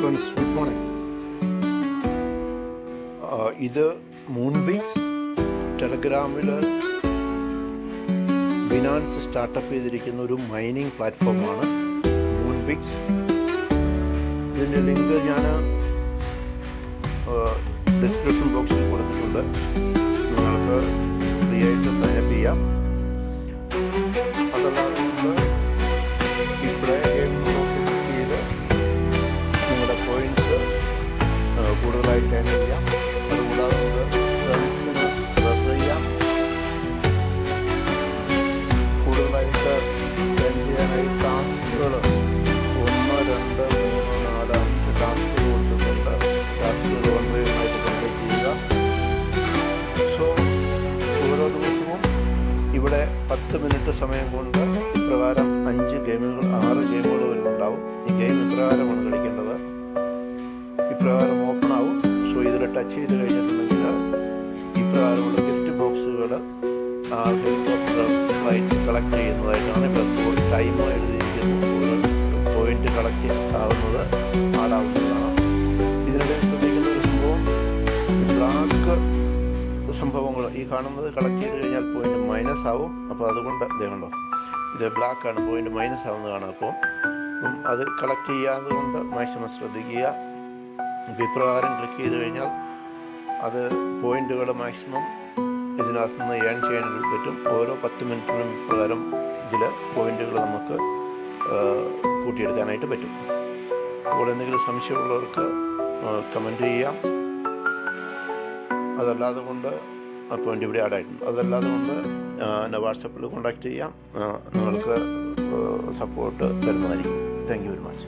Friends, good morning. ഇത് മൂൺബിക്സ് ടെലഗ്രാമിൽ Binance startup ചെയ്തിരിക്കുന്ന ഒരു മൈനിങ് പ്ലാറ്റ്ഫോമാണ് മൂൺബിക്സ്. ഇതിൻ്റെ ലിങ്ക് ഞാൻ ഡിസ്ക്രിപ്ഷൻ ബോക്സിൽ കൊടുത്തിട്ടുണ്ട്. നിങ്ങൾക്ക് ഫ്രീ ആയിട്ട് സൈനപ്പ് ചെയ്യാം. അതല്ലാതെ ഇവിടെ ചെയ്ത് നിങ്ങളുടെ പോയിൻറ്റ്സ് കൂടുതലായിട്ട് ഏൺ ചെയ്യാം. അതുകൂടാതെ സർവീസിന് റെഫർ ചെയ്യാം. കൂടുതലായിട്ട് ഏൺ ചെയ്യാനായി ടാസ്കുകൾ 1, 2, 3, 4, 5 ടാസ്കുകൾ കൊടുത്തിട്ടുണ്ട്. ടാസ്കുകൾ ഓൺലൈനായിട്ട് കംപ്ലീറ്റ് ചെയ്യുക. സോ ഓരോ ദിവസവും ഇവിടെ 10 മിനിറ്റ് സമയം കൊണ്ട് ഇപ്രകാരം 6 ഗെയിമുകൾ വരുന്നുണ്ടാവും. ഈ ഗെയിം ഇപ്രകാരമാണ് കളിക്കേണ്ടത്. ഇപ്രകാരം ഓപ്പൺ ആവും. സോ ഇതിൽ ടച്ച് ചെയ്ത് കഴിഞ്ഞിട്ടുണ്ടെങ്കിൽ ഇപ്രകാരമുള്ള ഗിഫ്റ്റ് ബോക്സുകൾ ഹെലികോപ്റ്റർ ഫ്ലൈറ്റ് കളക്ട് ചെയ്യുന്നതായിട്ടാണ് ഇപ്പോൾ ടൈം എഴുതിയിരിക്കുന്നത്. പോയിന്റ് കളക്ട് ആവുന്നത് ആടാവുന്നതാണ്. ഇതിനിടെ ശ്രദ്ധിക്കുന്ന ഒരു സംഭവം, ബ്ലാക്ക് സംഭവങ്ങൾ ഈ കാണുന്നത് കളക്ട് ചെയ്ത് കഴിഞ്ഞാൽ പോയിന്റ് മൈനസ് ആവും. അപ്പോൾ അതുകൊണ്ട് ഇതുണ്ടോ, ഇത് ബ്ലാക്കാണ്, പോയിന്റ് മൈനസ് ആവുന്നതാണ്. അപ്പോൾ അത് കളക്ട് ചെയ്യാതെ കൊണ്ട് മാക്സിമം ശ്രദ്ധിക്കുക. ഇപ്രകാരം ക്ലിക്ക് ചെയ്ത് കഴിഞ്ഞാൽ അത് പോയിന്റുകൾ മാക്സിമം ഇതിനകത്ത് നിന്ന് ഏൺ ചെയ്യാനായിട്ട് പറ്റും. ഓരോ 10 മിനിറ്റിനും പ്രകാരം ഇതിൽ പോയിന്റുകൾ നമുക്ക് കൂട്ടിയെടുക്കാനായിട്ട് പറ്റും. അപ്പോൾ എന്തെങ്കിലും സംശയമുള്ളവർക്ക് കമൻറ്റ് ചെയ്യാം. അതല്ലാതെ കൊണ്ട് പോയിന്റ് ഇവിടെ ആഡായിട്ടുണ്ട്. അതല്ലാതെ കൊണ്ട് എന്നെ വാട്സപ്പിൽ കോൺടാക്റ്റ് ചെയ്യാം. നിങ്ങൾക്ക് സപ്പോർട്ട് തരുന്നതായിരിക്കും. Thank you very much.